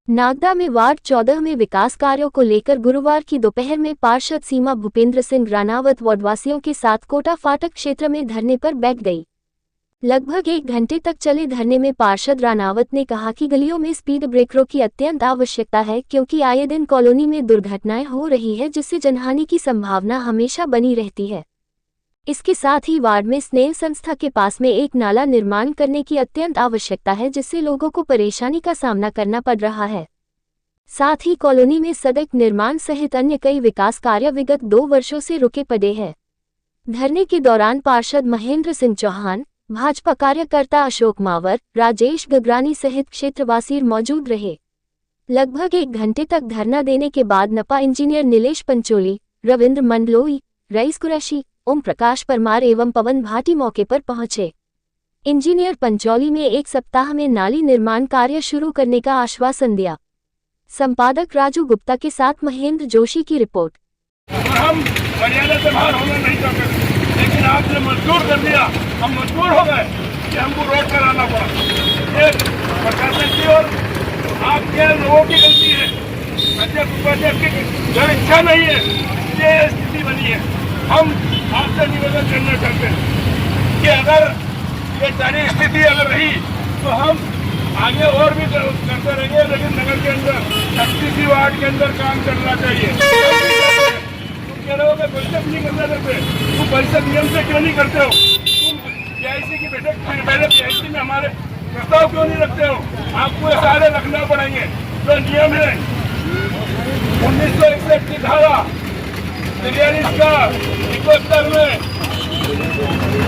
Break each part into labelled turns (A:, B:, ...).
A: नागदा में वार्ड 14 में विकास कार्यों को लेकर गुरुवार की दोपहर में पार्षद सीमा भूपेंद्र सिंह रानावत वार्डवासियों के साथ कोटा फाटक क्षेत्र में धरने पर बैठ गई। लगभग 1 घंटे तक चले धरने में पार्षद रानावत ने कहा कि गलियों में स्पीड ब्रेकरों की अत्यंत आवश्यकता है, क्योंकि आए दिन कॉलोनी में दुर्घटनाएं हो रही है, जिससे जनहानि की संभावना हमेशा बनी रहती है। इसके साथ ही वार्ड में स्नेह संस्था के पास में एक नाला निर्माण करने की अत्यंत आवश्यकता है, जिससे लोगों को परेशानी का सामना करना पड़ रहा है। साथ ही कॉलोनी में सड़क निर्माण सहित अन्य कई विकास कार्य विगत 2 वर्षों से रुके पड़े हैं। धरने के दौरान पार्षद महेंद्र सिंह चौहान, भाजपा कार्यकर्ता अशोक मावर, राजेश गगरानी सहित क्षेत्रवासी मौजूद रहे। लगभग 1 घंटे तक धरना देने के बाद नपा इंजीनियर नीलेश पंचोली, रविंद्र मंडलोई, रईस कुरैशी, ओम प्रकाश परमार एवं पवन भाटी मौके पर पहुंचे। इंजीनियर पंचौली में 1 सप्ताह में नाली निर्माण कार्य शुरू करने का आश्वासन दिया। संपादक राजू गुप्ता के साथ महेंद्र जोशी की रिपोर्ट।
B: हम मर्यादा से बाहर होना नहीं चाहते, लेकिन आपने मजबूर कर दिया। हम मजबूर हो गए कि हमको रोड कराना पड़ा। ये प्रशासन की और आपके लोगों की गलती है। अध्यक्ष उपाध्यक्ष की जब इच्छा नहीं है, ये स्थिति बनी है। हम आपसे निवेदन करना चाहते हैं कि अगर ये सारी स्थिति अगर रही तो हम आगे और भी करते रहेंगे, लेकिन नगर के अंदर 36 वार्ड के अंदर काम करना चाहिए। तुम कह रहे हो कि परिषद नहीं करना चाहते, तुम परिषद नियम से क्यों नहीं करते हो? तुम पीआईसी की बैठक पहले पीआईसी में हमारे प्रस्ताव क्यों नहीं रखते हो? आपको ये सारे रखना पड़ेंगे। जो नियम है 1961 की धारा 43 का 71 में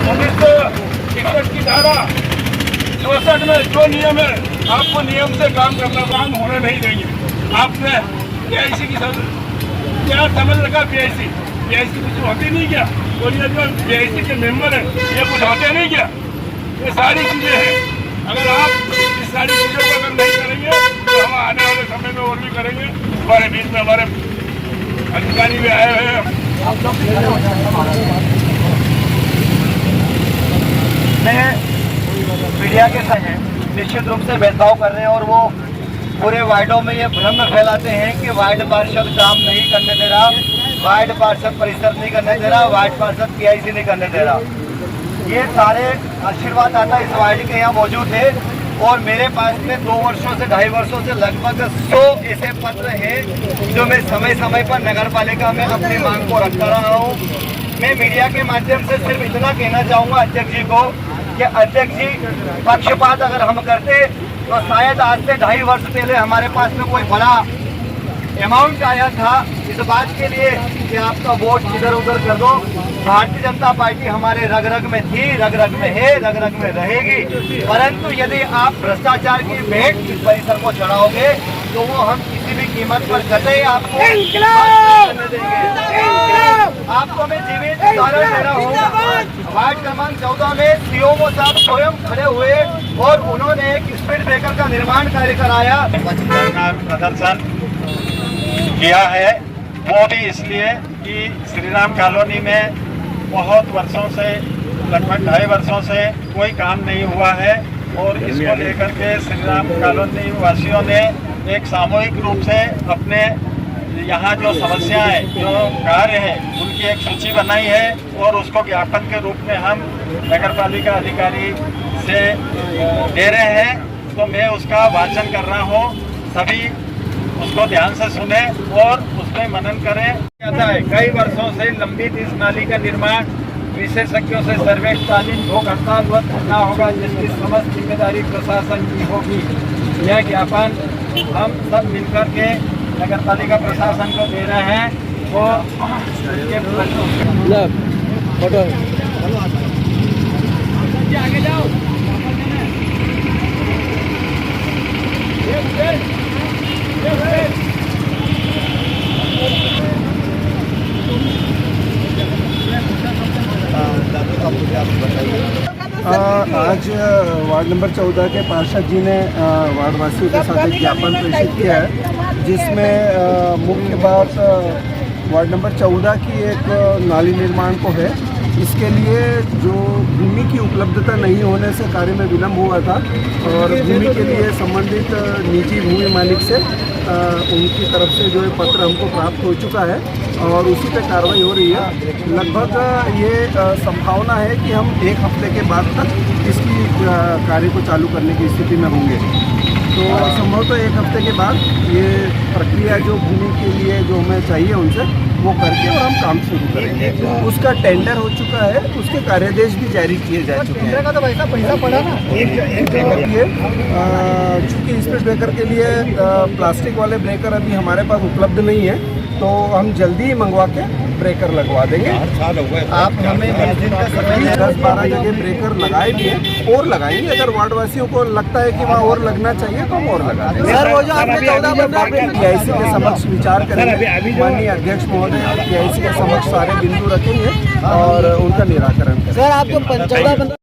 B: 1961 की धारा 64 में जो नियम है, आपको नियम से काम करना, काम होने नहीं देंगे। आपने पीआईसी की क्या समझ रखा? पीआईसी कुछ होती नहीं क्या? और ये जो पीआईसी के मेंबर हैं, ये कुछ होते नहीं क्या? ये सारी चीजें हैं। अगर आप इस सारी चीजों को अगर नहीं करेंगे तो हम आने वाले समय में और भी करेंगे। हमारे बीच में हमारे अधिकारी भी आए हुए हैं।
C: मीडिया के साथ निश्चित रूप से भेदभाव कर रहे हैं और वो पूरे वार्डों में ये भ्रम फैलाते हैं कि वार्ड पार्षद काम नहीं करने दे रहा, वार्ड पार्षद परिसर नहीं करने दे रहा, वार्ड पार्षद पीआईसी नहीं करने दे रहा। ये सारे आशीर्वाद दाता इस वार्ड के यहाँ मौजूद है और मेरे पास में 2 वर्षों से 2.5 वर्षों से लगभग 100 ऐसे पत्र हैं जो मैं समय समय पर नगर पालिका में अपनी मांग को रखता रहा हूँ। मैं मीडिया के माध्यम से सिर्फ इतना कहना चाहूँगा अध्यक्ष जी को कि अध्यक्ष जी, पक्षपात अगर हम करते तो शायद आज से 2.5 वर्ष पहले हमारे पास में कोई बड़ा अमाउंट आया था इस बात के लिए कि आपका वोट इधर उधर कर दो। भारतीय जनता पार्टी हमारे रग रग में थी, रग रग में है, रग रग में रहेगी। परंतु यदि आप भ्रष्टाचार की भेंट इस परिसर को चढ़ाओगे तो वो हम किसी भी कीमत पर कतई आपको करने देंगे। आपको मैं जीवित उदाहरण दे रहा हूँ। वार्ड क्रमांक 14 में सीओओ साहब स्वयं खड़े हुए और उन्होंने एक स्पीड ब्रेकर का निर्माण कार्य कराया, प्रदर्शन किया है। वो भी इसलिए कि श्रीराम कॉलोनी में बहुत वर्षों से, लगभग 2.5 वर्षों से कोई काम नहीं हुआ है और इसको लेकर के श्रीराम कॉलोनी वासियों ने एक सामूहिक रूप से अपने यहाँ जो समस्याएं, जो कार्य है, उनकी एक सूची बनाई है और उसको ज्ञापन के रूप में हम नगर पालिका अधिकारी से दे रहे हैं। तो मैं उसका वाचन कर रहा हूँ, सभी उसको ध्यान से सुने और उसमें मनन करें। कई वर्षों से लंबित इस नाली का निर्माण विशेषज्ञों से सर्वेक्षण भूख हड़ताल व धरना होगा, जिसकी समस्त जिम्मेदारी प्रशासन की होगी। यह ज्ञापन हम सब मिलकर के नगर पालिका प्रशासन को दे रहे हैं और आगे जाओ।
D: आज वार्ड नंबर 14 के पार्षद जी ने वार्डवासियों के साथ एक ज्ञापन प्रेषित किया है, जिसमें मुख्य बात वार्ड नंबर 14 की एक नाली निर्माण को है, इसके लिए जो भूमि की उपलब्धता नहीं होने से कार्य में विलम्ब हुआ था और भूमि के लिए संबंधित निजी भूमि मालिक से उनकी तरफ से जो है पत्र हमको प्राप्त हो चुका है और उसी पे कार्रवाई हो रही है। लगभग ये संभावना है कि हम 1 हफ्ते के बाद तक इसकी कार्य को चालू करने की स्थिति में होंगे। तो संभवतः 1 हफ्ते के बाद ये प्रक्रिया जो भूमि के लिए जो हमें चाहिए उनसे वो करके और हम काम शुरू करेंगे। उसका टेंडर हो चुका है, उसके कार्यादेश भी जारी किए जा चुके हैं।
C: तो पैसा पड़ा ना
D: चूँकि स्पीड ब्रेकर के लिए प्लास्टिक वाले ब्रेकर अभी हमारे पास उपलब्ध नहीं है, तो हम जल्दी ही मंगवा के ब्रेकर लगवा देंगे।
C: आप हमें 20 दिन का समय
D: 10-12 जगह ब्रेकर लगाए भी हैं और लगाएंगे। अगर वार्डवासियों को लगता है कि वहाँ और लगना चाहिए तो हम और लगा देंगे।
C: सर, वो जो आपने 14
D: पीआईसी के समक्ष विचार करेंगे। माननीय अध्यक्ष महोदय पीआईसी के समक्ष सारे बिंदु रखेंगे और उनका निराकरण करेंगे।
C: सर, आपको 14